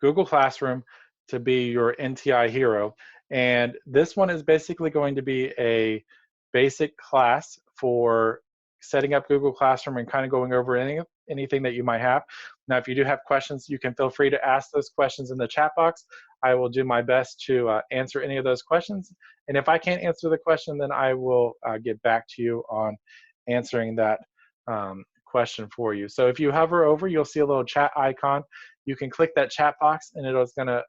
Google Classroom to be your NTI hero. And this one is basically going to be a basic class for setting up Google Classroom and kind of going over anything that you might have. Now, if you do have questions, you can feel free to ask those questions in the chat box. I will do my best to answer any of those questions. And if I can't answer the question, then I will get back to you on answering that question for you. So if you hover over, you'll see a little chat icon. You can click that chat box and it's going to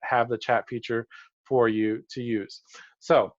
have the chat feature for you to use. So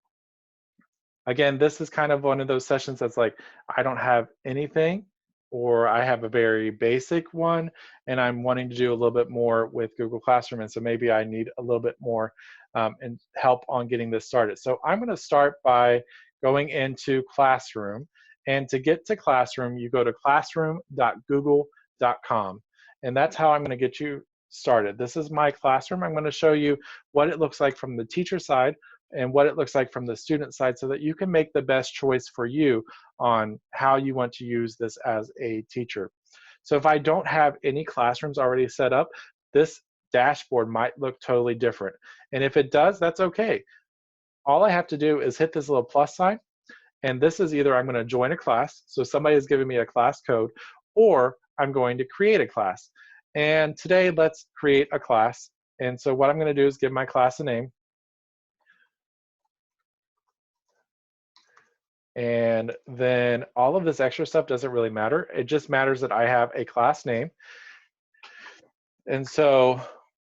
again, this is kind of one of those sessions that's like, I don't have anything, or I have a very basic one and I'm wanting to do a little bit more with Google Classroom, and so maybe I need a little bit more and help on getting this started. So I'm going to start by going into Classroom, and to get to Classroom, you go to classroom.google.com, and that's how I'm going to get you started. This is my Classroom. I'm going to show you what it looks like from the teacher side and what it looks like from the student side, so that you can make the best choice for you on how you want to use this as a teacher. So if I don't have any classrooms already set up, this dashboard might look totally different. And if it does, that's okay. All I have to do is hit this little plus sign, and this is either I'm going to join a class, so somebody is giving me a class code, or I'm going to create a class. And today, let's create a class. And so what I'm going to do is give my class a name. And then all of this extra stuff doesn't really matter. It just matters that I have a class name. And so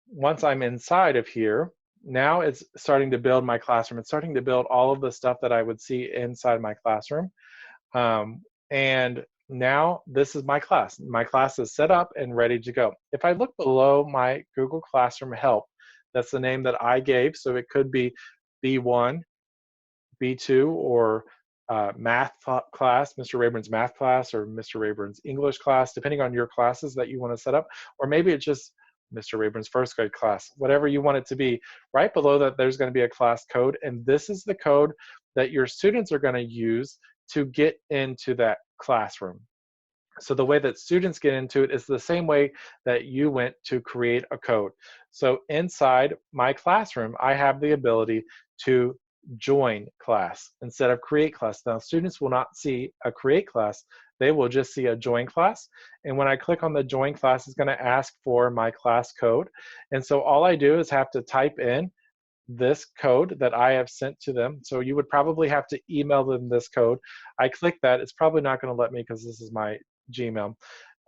once I'm inside of here, now it's starting to build my classroom. It's starting to build all of the stuff that I would see inside my classroom. And now this is my class. My class is set up and ready to go. If I look below my Google Classroom help, that's the name that I gave. So it could be B1, B2, or math class, Mr. Rayburn's math class, or Mr. Rayburn's English class, depending on your classes that you want to set up, or maybe it's just Mr. Rayburn's first grade class, whatever you want it to be. Right below that, there's going to be a class code, and this is the code that your students are going to use to get into that classroom. So the way that students get into it is the same way that you went to create a code. So inside my classroom, I have the ability to join class instead of create class. Now, students will not see a create class, they will just see a join class. And when I click on the join class, it's going to ask for my class code. And so all I do is have to type in this code that I have sent to them. So you would probably have to email them this code. I click that. It's probably not going to let me because this is my Gmail.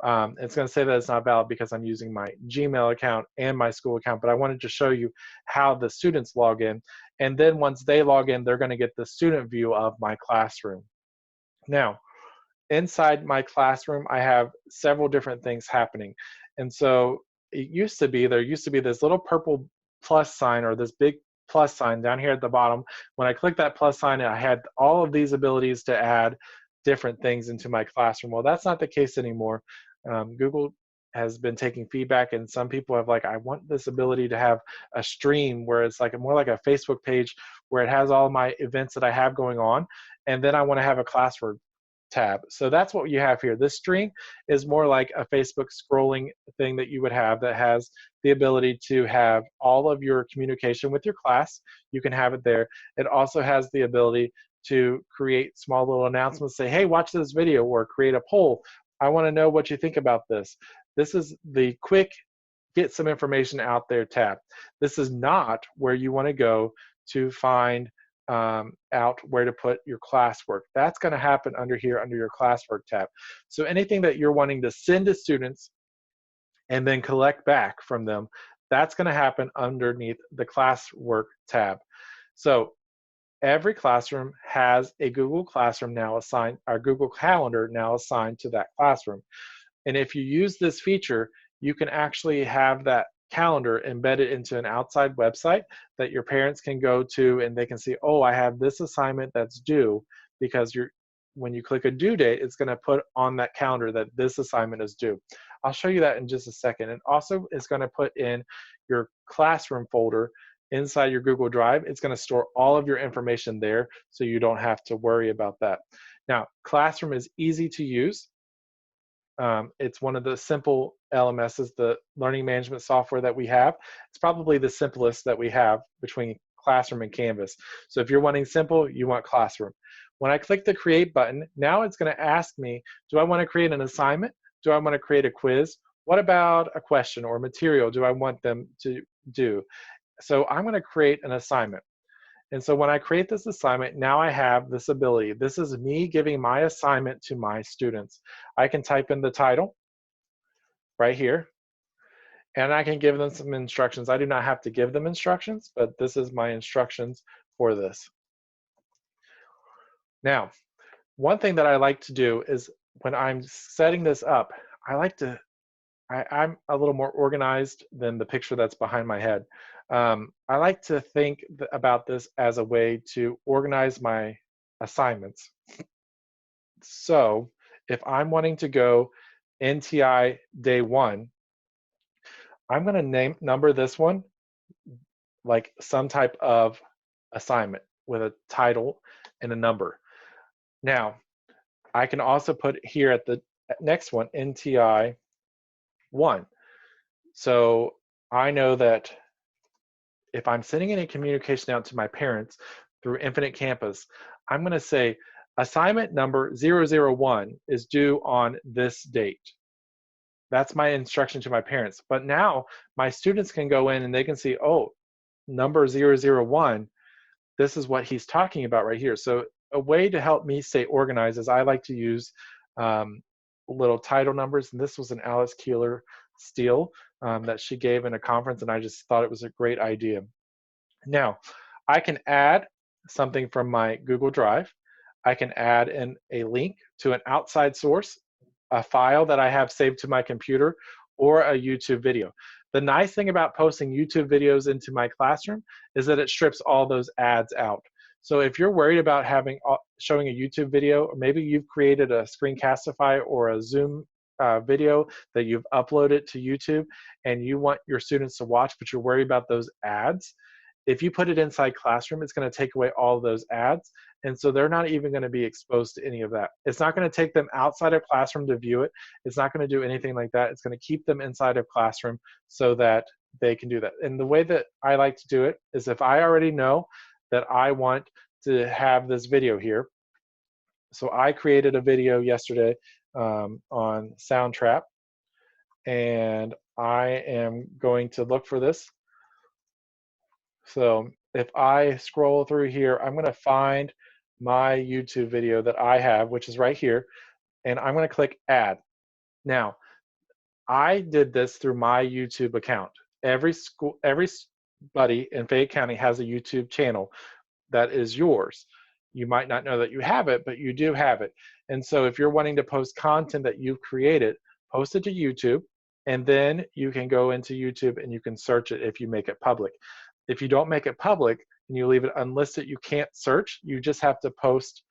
It's going to say that it's not valid because I'm using my Gmail account and my school account, but I wanted to show you how the students log in. And then once they log in, they're going to get the student view of my classroom. Now, inside my classroom, I have several different things happening. And so there used to be this little purple plus sign, or this big plus sign down here at the bottom. When I clicked that plus sign, I had all of these abilities to add different things into my classroom. Well, that's not the case anymore. Google has been taking feedback, and some people have I want this ability to have a stream where it's more like a Facebook page where it has all my events that I have going on, and then I want to have a Classwork tab. So that's what you have here. This stream is more like a Facebook scrolling thing that you would have that has the ability to have all of your communication with your class. You can have it there. It also has the ability to create small little announcements, say, hey, watch this video, or create a poll. I want to know what you think about this. This is the quick get some information out there tab. This is not where you want to go to find out where to put your classwork. That's going to happen under here under your Classwork tab. So anything that you're wanting to send to students and then collect back from them, that's going to happen underneath the Classwork tab. So every classroom has a Google Classroom now assigned, or Google Calendar now assigned to that classroom. And if you use this feature, you can actually have that calendar embedded into an outside website that your parents can go to, and they can see, oh, I have this assignment that's due, because when you click a due date, it's going to put on that calendar that this assignment is due. I'll show you that in just a second. And also, it's going to put in your classroom folder inside your Google Drive. It's going to store all of your information there, so you don't have to worry about that. Now, Classroom is easy to use. It's one of the simple LMSs, the learning management software that we have. It's probably the simplest that we have between Classroom and Canvas. So if you're wanting simple, you want Classroom. When I click the Create button, now it's going to ask me, do I want to create an assignment? Do I want to create a quiz? What about a question or material do I want them to do? So I'm going to create an assignment. And so when I create this assignment, now I have this ability. This is me giving my assignment to my students. I can type in the title right here, and I can give them some instructions. I do not have to give them instructions, but this is my instructions for this. Now, one thing that I like to do is when I'm setting this up, I'm a little more organized than the picture that's behind my head. I like to think about this as a way to organize my assignments. So if I'm wanting to go NTI day 1, I'm going to number this one like some type of assignment with a title and a number. Now, I can also put here at the next one, NTI 1. So I know that if I'm sending any communication out to my parents through Infinite Campus, I'm going to say assignment number 001 is due on this date. That's my instruction to my parents. But now my students can go in and they can see, oh, number 001, this is what he's talking about right here. So a way to help me stay organized is I like to use little title numbers. And this was an Alice Keeler Steele that she gave in a conference, and I just thought it was a great idea. Now, I can add something from my Google Drive. I can add in a link to an outside source, a file that I have saved to my computer, or a YouTube video. The nice thing about posting YouTube videos into my classroom is that it strips all those ads out. So if you're worried about showing a YouTube video, or maybe you've created a Screencastify or a Zoom video that you've uploaded to YouTube and you want your students to watch, but you're worried about those ads, if you put it inside Classroom, it's going to take away all of those ads. And so they're not even going to be exposed to any of that. It's not going to take them outside of Classroom to view it. It's not going to do anything like that. It's going to keep them inside of Classroom so that they can do that. And the way that I like to do it is if I already know that I want to have this video here. So I created a video yesterday on Soundtrap, and I am going to look for this. So if I scroll through here, I'm going to find my YouTube video that I have, which is right here, and I'm going to click Add. Now, I did this through my YouTube account. Everybody in Fayette County has a YouTube channel that is yours. You might not know that you have it, but you do have it. And so if you're wanting to post content that you've created, post it to YouTube, and then you can go into YouTube and you can search it if you make it public. If you don't make it public and you leave it unlisted, you can't search. You just have to post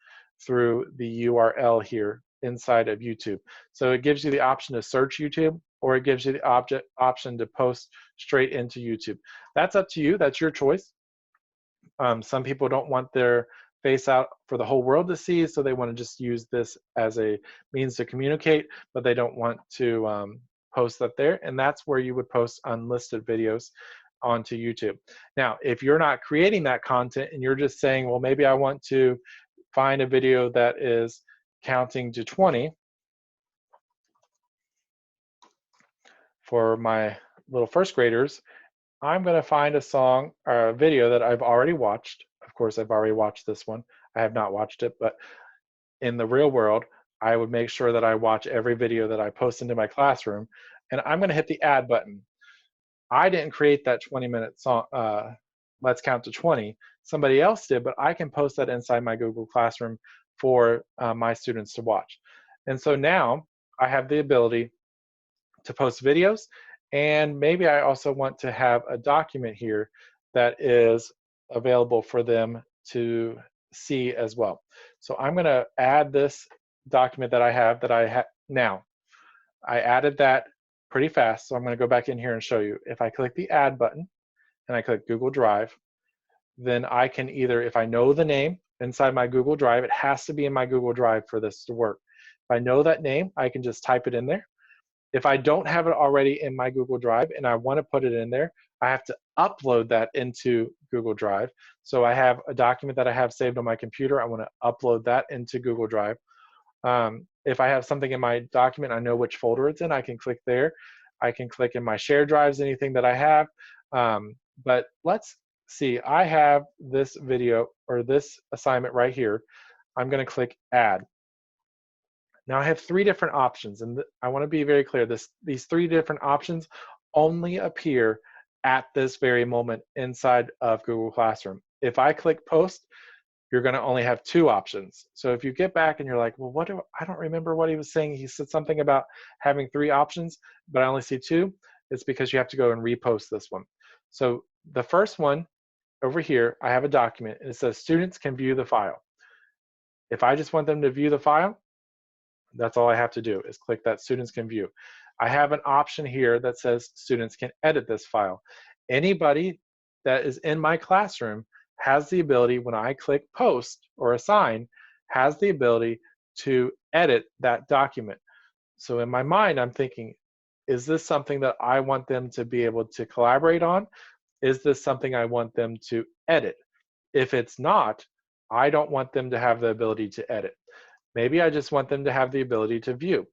through the URL here inside of YouTube. So it gives you the option to search YouTube, or it gives you the option to post straight into YouTube. That's up to you. That's your choice. Some people don't want their face out for the whole world to see, so they want to just use this as a means to communicate, but they don't want to post that there. And that's where you would post unlisted videos onto YouTube. Now, if you're not creating that content and you're just saying, well, maybe I want to find a video that is counting to 20 for my little first graders, I'm going to find a song or a video that I've already watched. Of course, I've already watched this one. I have not watched it, but in the real world, I would make sure that I watch every video that I post into my classroom, and I'm going to hit the add button. I didn't create that 20-minute song, Let's Count to 20. Somebody else did, but I can post that inside my Google Classroom for my students to watch. And so now I have the ability to post videos, and maybe I also want to have a document here that is available for them to see as well. So I'm going to add this document that I have now. I added that pretty fast, so I'm going to go back in here and show you. If I click the add button and I click Google Drive, then I can either, if I know the name inside my Google Drive, it has to be in my Google Drive for this to work. If I know that name, I can just type it in there. If I don't have it already in my Google Drive and I want to put it in there, I have to upload that into Google Drive. So I have a document that I have saved on my computer. I want to upload that into Google Drive. If I have something in my document, I know which folder it's in, I can click there. I can click in my shared drives, anything that I have. But let's see, I have this video or this assignment right here. I'm going to click add. Now I have three different options, and I want to be very clear. These three different options only appear at this very moment inside of Google Classroom. If I click post, you're going to only have two options. So if you get back and you're like, well, I don't remember what he was saying. He said something about having three options, but I only see two. It's because you have to go and repost this one. So the first one over here, I have a document and it says students can view the file. If I just want them to view the file, that's all I have to do is click that students can view. I have an option here that says students can edit this file. Anybody that is in my classroom has the ability, when I click post or assign, has the ability to edit that document. So in my mind, I'm thinking, is this something that I want them to be able to collaborate on? Is this something I want them to edit? If it's not, I don't want them to have the ability to edit. Maybe I just want them to have the ability to view.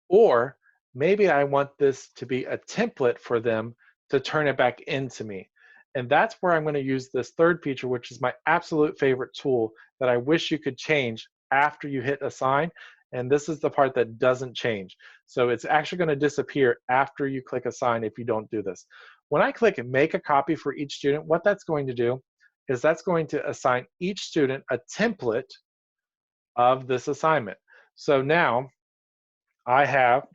Or maybe I want this to be a template for them to turn it back into me. And that's where I'm going to use this third feature, which is my absolute favorite tool that I wish you could change after you hit assign. And this is the part that doesn't change. So it's actually going to disappear after you click assign if you don't do this. When I click make a copy for each student, what that's going to do is that's going to assign each student a template of this assignment. So now I have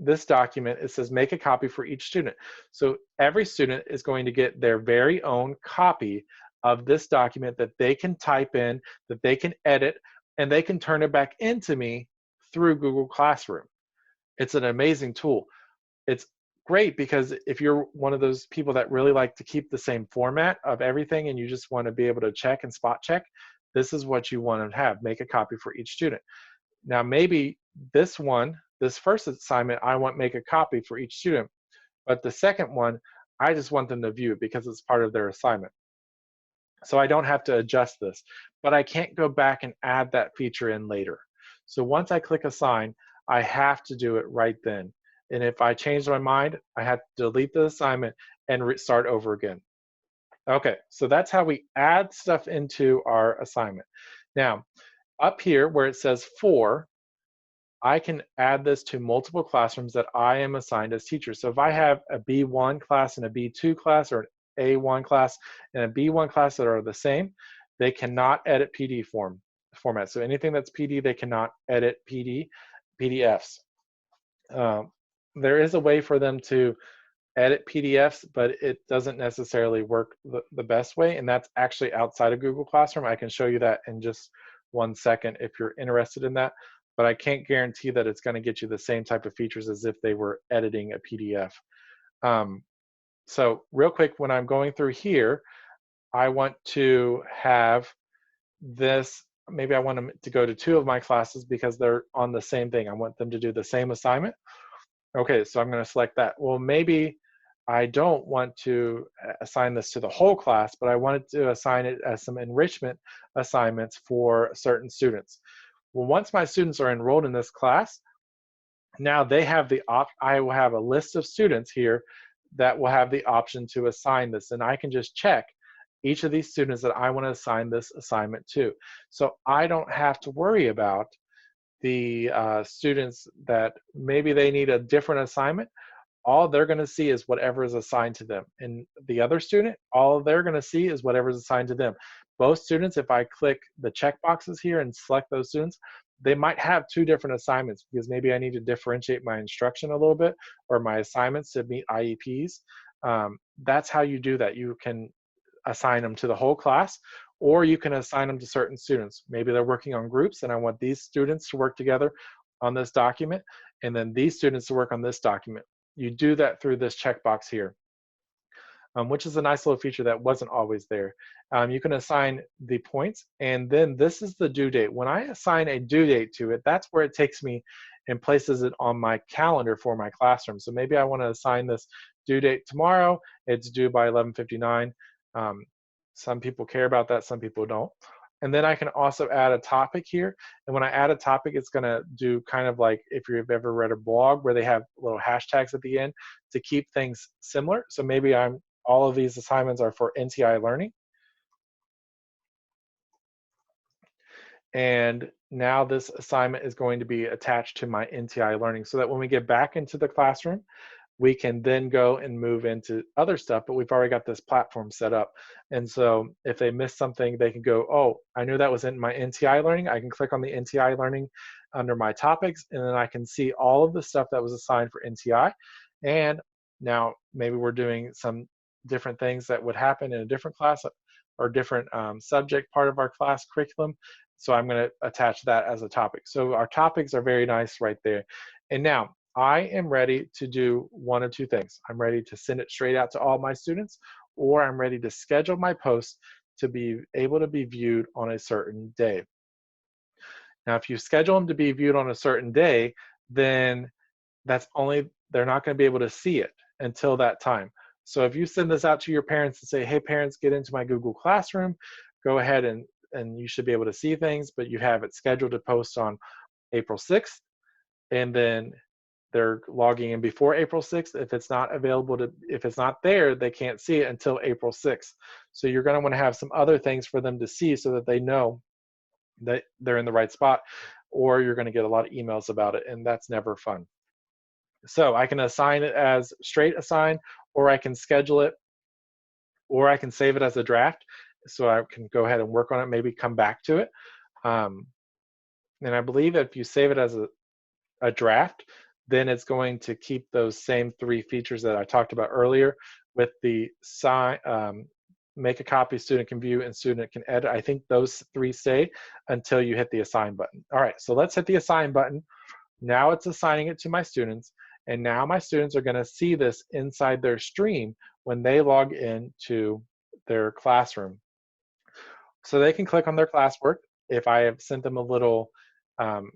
this document. It says make a copy for each student. So every student is going to get their very own copy of this document that they can type in, that they can edit, and they can turn it back into me through Google Classroom. It's an amazing tool. It's great because if you're one of those people that really like to keep the same format of everything and you just want to be able to check and spot check, this is what you want to have, make a copy for each student. Now maybe this first assignment, I want make a copy for each student, but the second one, I just want them to view it because it's part of their assignment. So I don't have to adjust this, but I can't go back and add that feature in later. So once I click assign, I have to do it right then. And if I change my mind, I have to delete the assignment and start over again. Okay, so that's how we add stuff into our assignment. Now, up here where it says for, I can add this to multiple classrooms that I am assigned as teacher. So if I have a B1 class and a B2 class, or an A1 class and a B1 class that are the same, they cannot edit PD format. So anything that's PD, they cannot edit PDFs. There is a way for them to edit PDFs, but it doesn't necessarily work the best way, and that's actually outside of Google Classroom. I can show you that in just 1 second if you're interested in that, but I can't guarantee that it's going to get you the same type of features as if they were editing a PDF. So real quick, when I'm going through here, I want to have this, maybe I want them to go to 2 of my classes because they're on the same thing. I want them to do the same assignment. Okay, so I'm going to select that. Well, maybe I don't want to assign this to the whole class, but I wanted to assign it as some enrichment assignments for certain students. Well, once my students are enrolled in this class, now they have I will have a list of students here that will have the option to assign this, and I can just check each of these students that I want to assign this assignment to. So I don't have to worry about the students that maybe they need a different assignment. All they're going to see is whatever is assigned to them. And the other student, all they're going to see is whatever is assigned to them. Both students, if I click the check boxes here and select those students, they might have 2 different assignments because maybe I need to differentiate my instruction a little bit or my assignments to meet IEPs. That's how you do that. You can assign them to the whole class, or you can assign them to certain students. Maybe they're working on groups and I want these students to work together on this document, and then these students to work on this document. You do that through this checkbox here. which is a nice little feature that wasn't always there. You can assign the points, and then this is the due date. When I assign a due date to it, that's where it takes me and places it on my calendar for my classroom. So maybe I want to assign this due date tomorrow. It's due by 11:59. Um, some people care about that, some people don't. And then I can also add a topic here. And when I add a topic, it's going to do kind of like if you've ever read a blog where they have little hashtags at the end to keep things similar. So maybe all of these assignments are for NTI learning. And now this assignment is going to be attached to my NTI learning so that when we get back into the classroom, we can then go and move into other stuff, but we've already got this platform set up. And so if they miss something, they can go, oh, I knew that was in my NTI learning. I can click on the NTI learning under my topics, and then I can see all of the stuff that was assigned for NTI. And now maybe we're doing some different things that would happen in a different class or different subject part of our class curriculum. So I'm going to attach that as a topic. So our topics are very nice right there. And now I am ready to do one of two things. I'm ready to send it straight out to all my students, or I'm ready to schedule my posts to be able to be viewed on a certain day. Now, if you schedule them to be viewed on a certain day, then they're not going to be able to see it until that time. So if you send this out to your parents and say, hey, parents, get into my Google Classroom, go ahead and you should be able to see things, but you have it scheduled to post on April 6th, and then they're logging in before April 6th. If it's not if it's not there, they can't see it until April 6th. So you're going to want to have some other things for them to see so that they know that they're in the right spot, or you're going to get a lot of emails about it, and that's never fun. So I can assign it as straight assign, or I can schedule it, or I can save it as a draft. So I can go ahead and work on it, maybe come back to it. And I believe if you save it as a draft, then it's going to keep those same three features that I talked about earlier with the make a copy, student can view, and student can edit. I think those three stay until you hit the assign button. All right, so let's hit the assign button. Now it's assigning it to my students, and now my students are going to see this inside their stream when they log in to their classroom. So they can click on their classwork. If I have sent them a little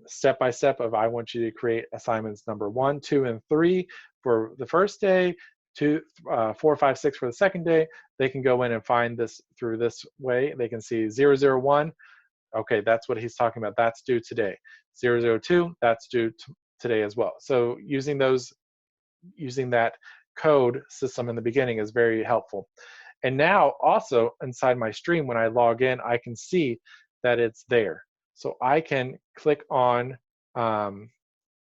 step-by-step of I want you to create assignments number 1, 2, and 3 for the first day, 4, 5, 6 for the second day, they can go in and find this through this way. They can see 001, okay, that's what he's talking about. That's due today. 002, that's due today as well. So using that code system in the beginning is very helpful. And now also inside my stream, when I log in, I can see that it's there. So I can click on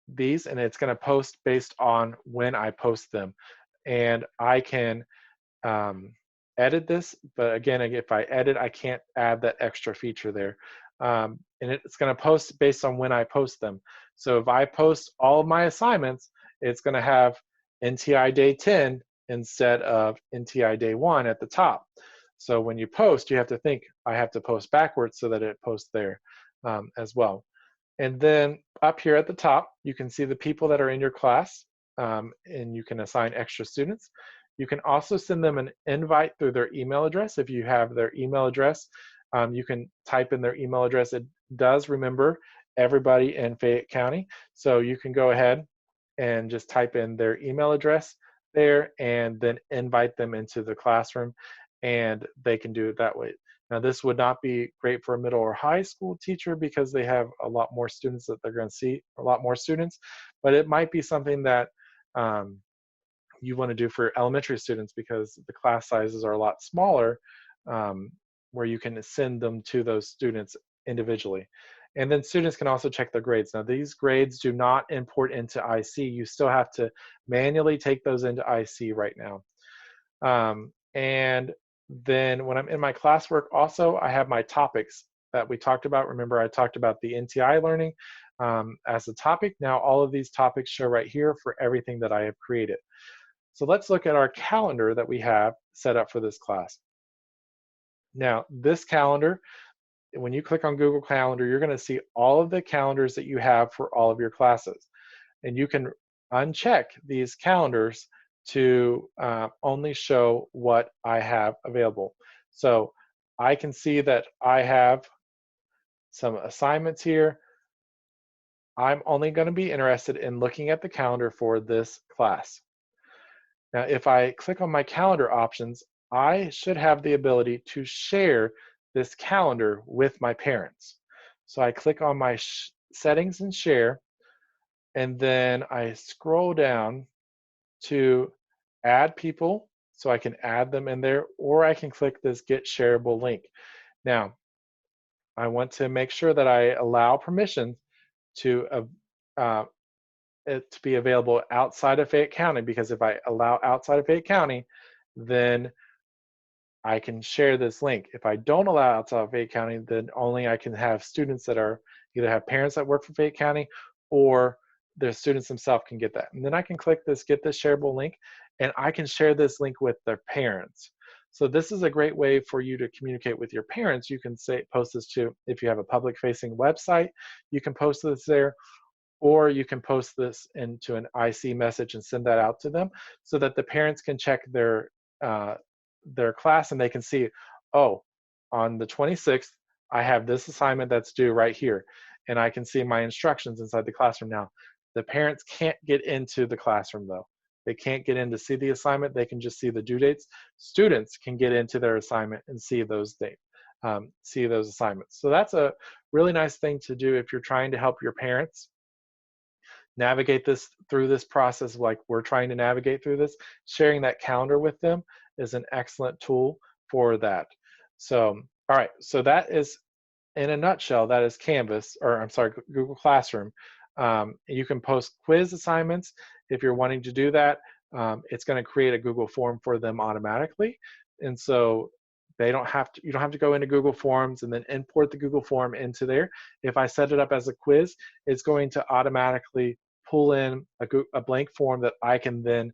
these, and it's going to post based on when I post them. And I can edit this, but again, if I edit, I can't add that extra feature there. And it's going to post based on when I post them. So if I post all of my assignments, it's going to have NTI Day 10 instead of NTI Day 1 at the top. So when you post, you have to think, I have to post backwards so that it posts there as well. And then up here at the top, you can see the people that are in your class, and you can assign extra students. You can also send them an invite through their email address. If you have their email address, you can type in their email address. It does remember everybody in Fayette County. So you can go ahead and just type in their email address there and then invite them into the classroom, and they can do it that way. Now, this would not be great for a middle or high school teacher because they have a lot more students that they're going to see, a lot more students, but it might be something that you want to do for elementary students because the class sizes are a lot smaller, where you can send them to those students individually. And then students can also check their grades. Now, these grades do not import into IC. You still have to manually take those into IC right now. And then when I'm in my classwork, also, I have my topics that we talked about. Remember, I talked about the NTI learning as a topic. Now, all of these topics show right here for everything that I have created. So let's look at our calendar that we have set up for this class. Now, this calendar, when you click on Google Calendar, you're going to see all of the calendars that you have for all of your classes. And you can uncheck these calendars to only show what I have available. So I can see that I have some assignments here. I'm only going to be interested in looking at the calendar for this class. Now, if I click on my calendar options, I should have the ability to share this calendar with my parents. So I click on my settings and share, and then I scroll down to add people, so I can add them in there, or I can click this get shareable link. Now, I want to make sure that I allow permission to it to be available outside of Fayette County, because if I allow outside of Fayette County, then I can share this link. If I don't allow outside of Fayette County, then only I can have students that are either have parents that work for Fayette County, or the students themselves can get that. And then I can click this get this shareable link, and I can share this link with their parents. So this is a great way for you to communicate with your parents. You can say post this to, if you have a public facing website, you can post this there, or you can post this into an IC message and send that out to them, so that the parents can check their class and they can see, oh, on the 26th, I have this assignment that's due right here. And I can see my instructions inside the classroom now. The parents can't get into the classroom though. They can't get in to see the assignment. They can just see the due dates. Students can get into their assignment and see those dates, see those assignments. So that's a really nice thing to do if you're trying to help your parents navigate this through this process like we're trying to navigate through this. Sharing that calendar with them is an excellent tool for that. So, all right, so that is, in a nutshell, that is Canvas, or I'm sorry, Google Classroom. You can post quiz assignments if you're wanting to do that. It's going to create a Google form for them automatically, and so they don't have to. You don't have to go into Google Forms and then import the Google form into there. If I set it up as a quiz, it's going to automatically pull in a blank form that I can then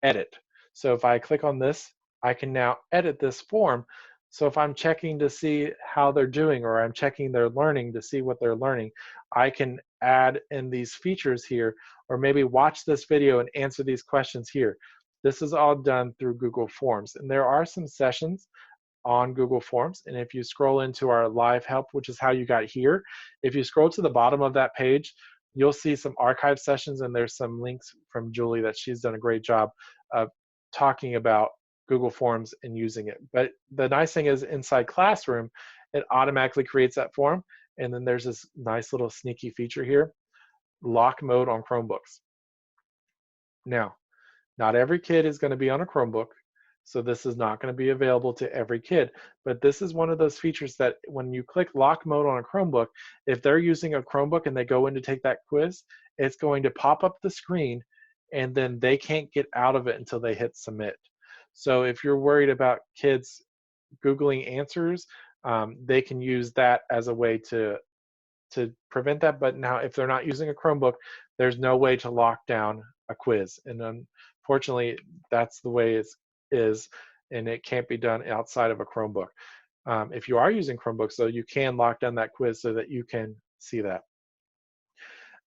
edit. So if I click on this, I can now edit this form. So if I'm checking to see how they're doing, or I'm checking their learning to see what they're learning, I can add in these features here, or maybe watch this video and answer these questions here. This is all done through Google Forms. And there are some sessions on Google Forms. And if you scroll into our live help, which is how you got here, if you scroll to the bottom of that page, you'll see some archive sessions, and there's some links from Julie that she's done a great job of talking about Google Forms and using it. But the nice thing is, inside Classroom, it automatically creates that form. And then there's this nice little sneaky feature here, lock mode on Chromebooks. Now, not every kid is going to be on a Chromebook, so this is not going to be available to every kid. But this is one of those features that when you click lock mode on a Chromebook, if they're using a Chromebook and they go in to take that quiz, it's going to pop up the screen, and then they can't get out of it until they hit submit. So if you're worried about kids Googling answers, they can use that as a way to prevent that. But now if they're not using a Chromebook, there's no way to lock down a quiz. And unfortunately, that's the way it is, and it can't be done outside of a Chromebook. If you are using Chromebooks, though, you can lock down that quiz so that you can see that.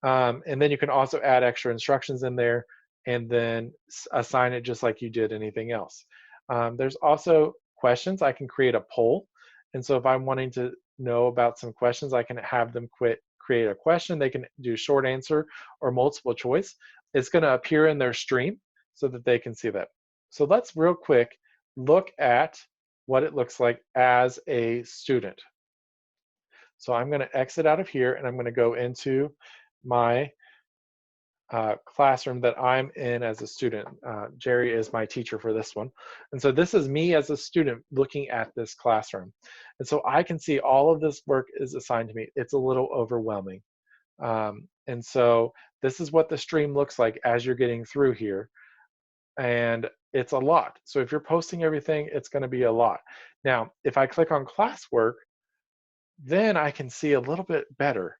And then you can also add extra instructions in there and then assign it just like you did anything else. There's also questions. I can create a poll. And so if I'm wanting to know about some questions, I can have them create a question. They can do short answer or multiple choice. It's going to appear in their stream so that they can see that. So let's real quick look at what it looks like as a student. So I'm going to exit out of here, and I'm going to go into my classroom that I'm in as a student. Jerry is my teacher for this one. And so this is me as a student looking at this classroom. And so I can see all of this work is assigned to me. It's a little overwhelming. And so this is what the stream looks like as you're getting through here. And it's a lot. So if you're posting everything, it's going to be a lot. Now, if I click on classwork, then I can see a little bit better.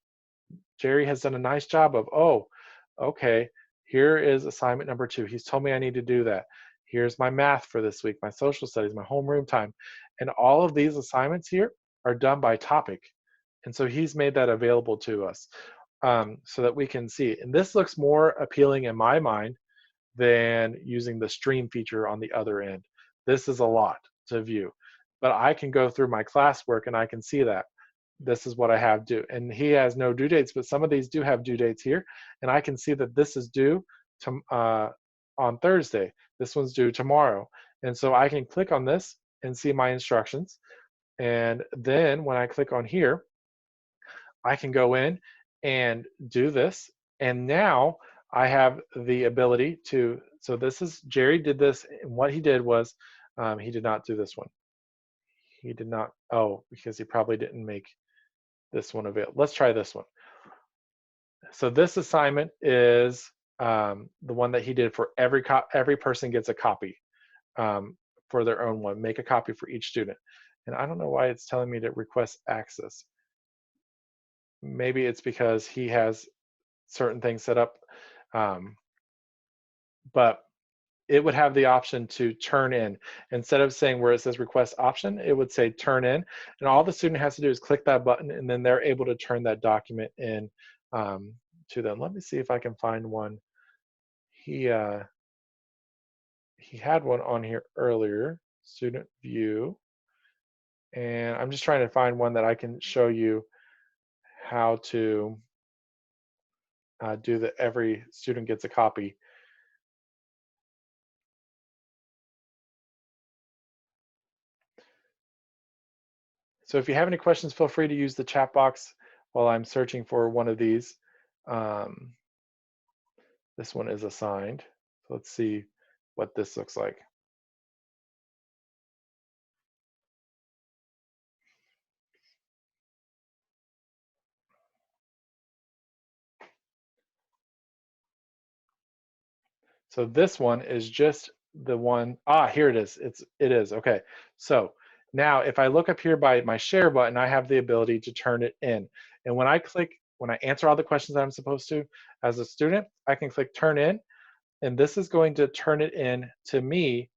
Jerry has done a nice job of, oh, okay, here is assignment number 2. He's told me I need to do that. Here's my math for this week, my social studies, my homeroom time. And all of these assignments here are done by topic. And so he's made that available to us so that we can see. And this looks more appealing in my mind than using the stream feature on the other end. This is a lot to view, but I can go through my classwork and I can see that this is what I have due. And he has no due dates, but some of these do have due dates here. And I can see that this is due to, on Thursday. This one's due tomorrow. And so I can click on this and see my instructions. And then when I click on here, I can go in and do this. And now I have the ability to, so this is, Jerry did this, and what he did was, he did not do this one. He did not, oh, because he probably didn't make this one available. Let's try this one. So this assignment is the one that he did for every person gets a copy for their own one. Make a copy for each student. And I don't know why it's telling me to request access. Maybe it's because he has certain things set up, but it would have the option to turn in. Instead of saying where it says request option, it would say turn in. And all the student has to do is click that button, and then they're able to turn that document in to them. Let me see if I can find one. He had one on here earlier, student view. And I'm just trying to find one that I can show you how to do that every student gets a copy. So if you have any questions, feel free to use the chat box while I'm searching for one of these. This one is assigned. So let's see what this looks like. So this one is just the one, here it is. It is, okay. So now if I look up here by my share button, I have the ability to turn it in. And when I answer all the questions that I'm supposed to as a student, I can click turn in, and this is going to turn it in to me,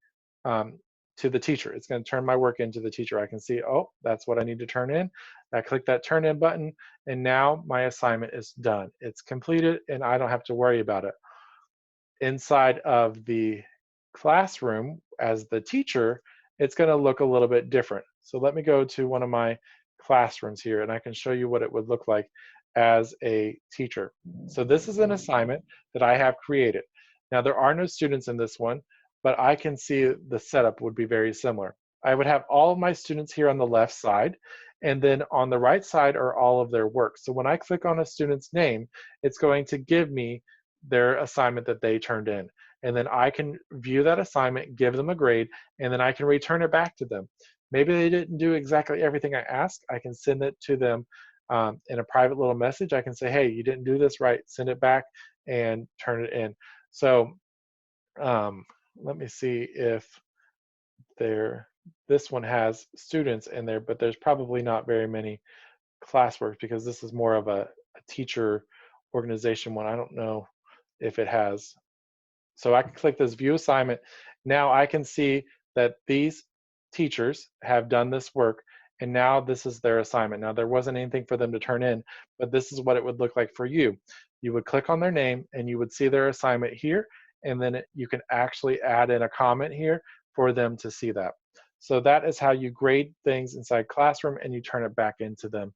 to the teacher. It's going to turn my work into the teacher. I can see, oh, that's what I need to turn in. I click that turn in button, and now my assignment is done. It's completed, and I don't have to worry about it. Inside of the classroom as the teacher, it's going to look a little bit different. So let me go to one of my classrooms here, and I can show you what it would look like as a teacher. So this is an assignment that I have created. Now there are no students in this one, but I can see the setup would be very similar. I would have all of my students here on the left side, and then on the right side are all of their work. So when I click on a student's name, it's going to give me their assignment that they turned in. And then I can view that assignment, give them a grade, and then I can return it back to them. Maybe they didn't do exactly everything I asked. I can send it to them in a private little message. I can say, hey, you didn't do this right, send it back and turn it in. So let me see if this one has students in there, but there's probably not very many classwork because this is more of a teacher organization one. I don't know if it has. So I can click this view assignment. Now I can see that these teachers have done this work, and now this is their assignment. Now there wasn't anything for them to turn in, but this is what it would look like for you. You would click on their name and you would see their assignment here, and then you can actually add in a comment here for them to see that. So that is how you grade things inside Classroom and you turn it back into them.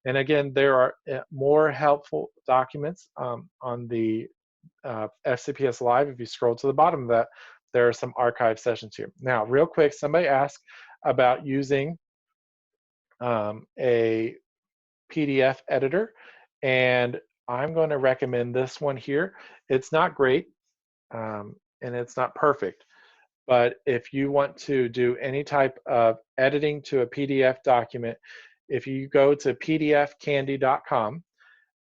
And again, there are more helpful documents on the FCPS Live. If you scroll to the bottom of that, there are some archive sessions here. Now, real quick, somebody asked about using a PDF editor, and I'm going to recommend this one here. It's not great, and it's not perfect, but if you want to do any type of editing to a PDF document, if you go to pdfcandy.com,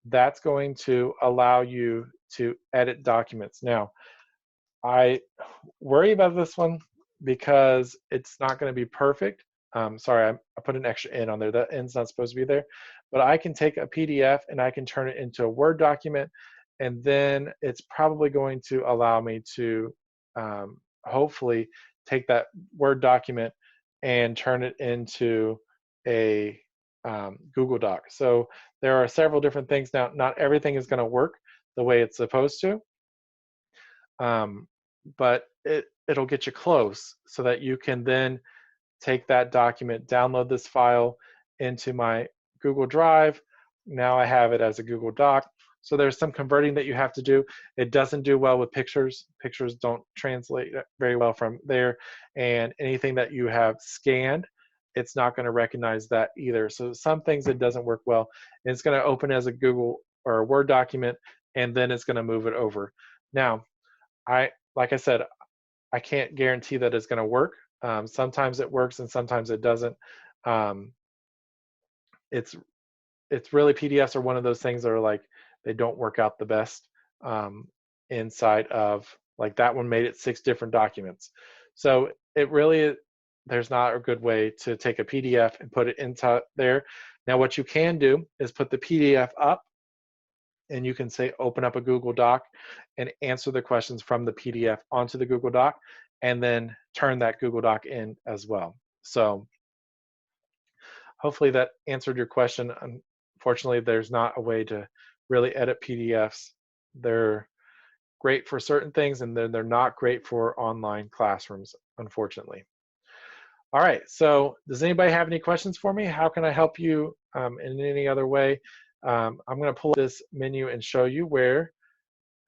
that's going to allow you to edit documents. Now, I worry about this one because it's not going to be perfect. Sorry, I put an extra N on there. That N's not supposed to be there. But I can take a PDF and I can turn it into a Word document, and then it's probably going to allow me to hopefully take that Word document and turn it into a Google Doc. So there are several different things. Now, not everything is going to work the way it's supposed to. but it'll get you close so that you can then take that document, download this file into my Google Drive. Now I have it as a Google Doc. So there's some converting that you have to do. It doesn't do well with pictures. Pictures don't translate very well from there. And anything that you have scanned, it's not going to recognize that either. So some things it doesn't work well. And it's going to open as a Google or a Word document, and then it's going to move it over. Now, like I said, I can't guarantee that it's going to work. Sometimes it works and sometimes it doesn't. Um, it's really, PDFs are one of those things that are like, they don't work out the best inside of, like that one made it 6 different documents. So it really, there's not a good way to take a PDF and put it into there. Now what you can do is put the PDF up, and you can say open up a Google Doc and answer the questions from the PDF onto the Google Doc, and then turn that Google Doc in as well. So hopefully that answered your question. Unfortunately, there's not a way to really edit PDFs. They're great for certain things, and then they're not great for online classrooms, unfortunately. All right, so does anybody have any questions for me? How can I help you in any other way? I'm going to pull this menu and show you where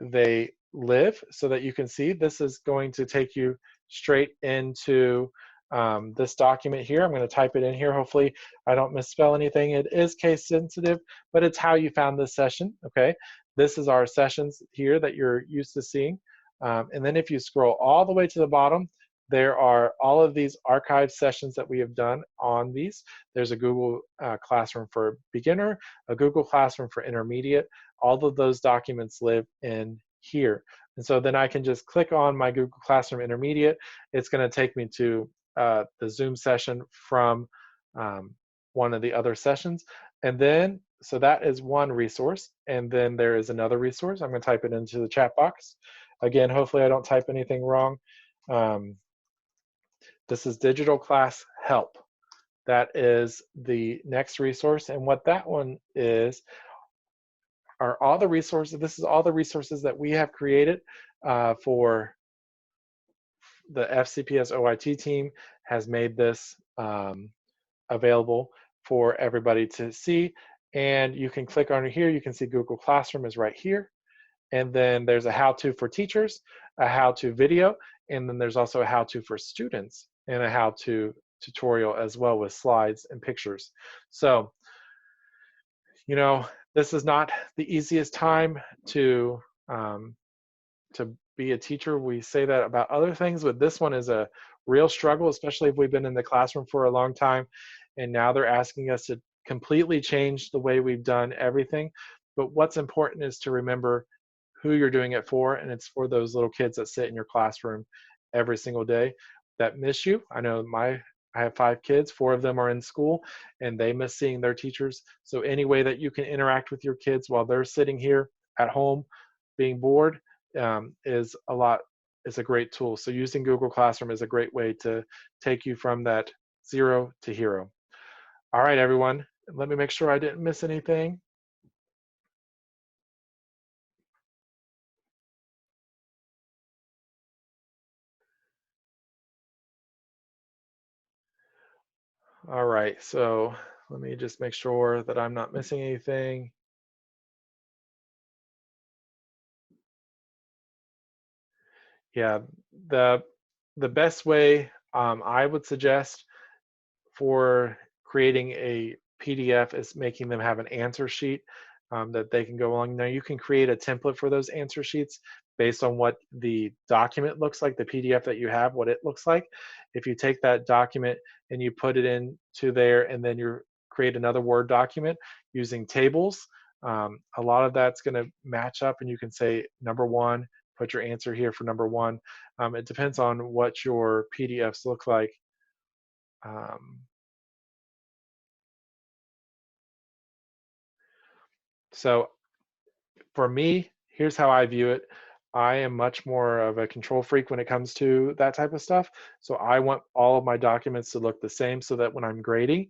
they live so that you can see. This is going to take you straight into this document here. I'm going to type it in here. Hopefully I don't misspell anything. It is case sensitive, but it's how you found this session. Okay, this is our sessions here that you're used to seeing. And then if you scroll all the way to the bottom, there are all of these archived sessions that we have done on these. There's a Google Classroom for beginner, a Google Classroom for intermediate. All of those documents live in here. And so then I can just click on my Google Classroom Intermediate. It's going to take me to the Zoom session from one of the other sessions. And then, so that is one resource. And then there is another resource. I'm going to type it into the chat box. Again, hopefully I don't type anything wrong. This is Digital Class Help. That is the next resource. And what that one is, are all the resources. This is all the resources that we have created for the FCPS OIT team has made this available for everybody to see. And you can click on here. You can see Google Classroom is right here. And then there's a how-to for teachers, a how-to video, and then there's also a how-to for students and a how-to tutorial as well with slides and pictures. So, you know, this is not the easiest time to be a teacher. We say that about other things, but this one is a real struggle, especially if we've been in the classroom for a long time, and now they're asking us to completely change the way we've done everything. But what's important is to remember who you're doing it for, and it's for those little kids that sit in your classroom every single day that miss you. I know I have 5 kids, 4 of them are in school, and they miss seeing their teachers. So any way that you can interact with your kids while they're sitting here at home being bored is a great tool. So using Google Classroom is a great way to take you from that 0 to hero. All right, everyone, let me make sure I didn't miss anything. All right, so let me just make sure that I'm not missing anything. Yeah, the best way I would suggest for creating a PDF is making them have an answer sheet that they can go along. Now you can create a template for those answer sheets based on what the document looks like, the PDF that you have, what it looks like. If you take that document and you put it into there and then you create another Word document using tables, a lot of that's going to match up, and you can say number 1, put your answer here for number 1. It depends on what your PDFs look like. So for me, here's how I view it. I am much more of a control freak when it comes to that type of stuff. So I want all of my documents to look the same so that when I'm grading,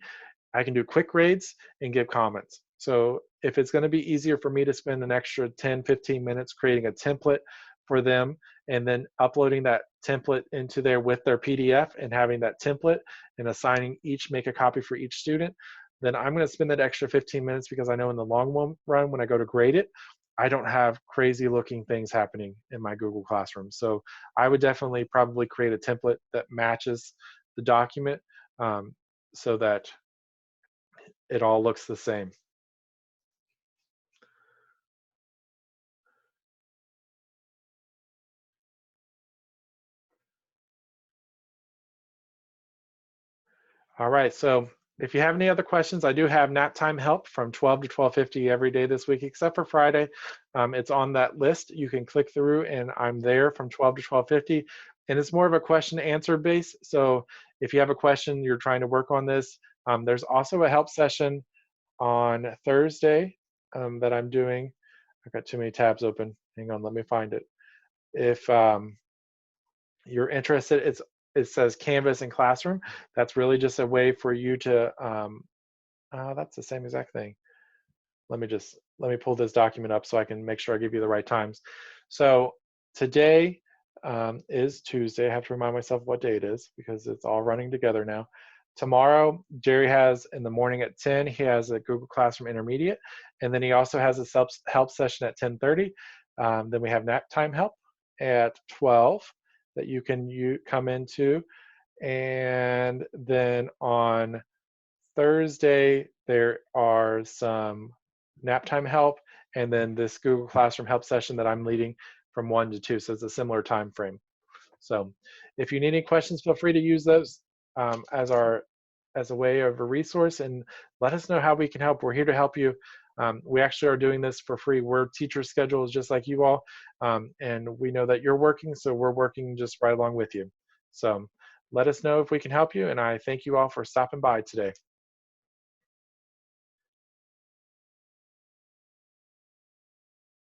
I can do quick grades and give comments. So if it's going to be easier for me to spend an extra 10, 15 minutes creating a template for them and then uploading that template into there with their PDF and having that template and assigning each, make a copy for each student, then I'm going to spend that extra 15 minutes because I know in the long run, when I go to grade it, I don't have crazy looking things happening in my Google Classroom. So I would definitely probably create a template that matches the document so that it all looks the same. All right, so if you have any other questions, I do have nap time help from 12 to 12:50 every day this week, except for Friday. It's on that list. You can click through and I'm there from 12 to 12:50. And it's more of a question answer base. So if you have a question, you're trying to work on this, there's also a help session on Thursday that I'm doing. I've got too many tabs open. Hang on, let me find it. If you're interested, it says Canvas and Classroom. That's really just a way for you to, that's the same exact thing. Let me pull this document up so I can make sure I give you the right times. So today is Tuesday. I have to remind myself what day it is because it's all running together now. Tomorrow, Jerry has in the morning at 10, he has a Google Classroom Intermediate, and then he also has a help session at 10:30. Then we have nap time help at 12 that you can come into. And then on Thursday, there are some nap time help, and then this Google Classroom help session that I'm leading from 1 to 2. So it's a similar time frame. So if you need any questions, feel free to use those as a way of a resource, and let us know how we can help. We're here to help you. We actually are doing this for free. We're teacher schedules just like you all, and we know that you're working, so we're working just right along with you. So let us know if we can help you, and I thank you all for stopping by today.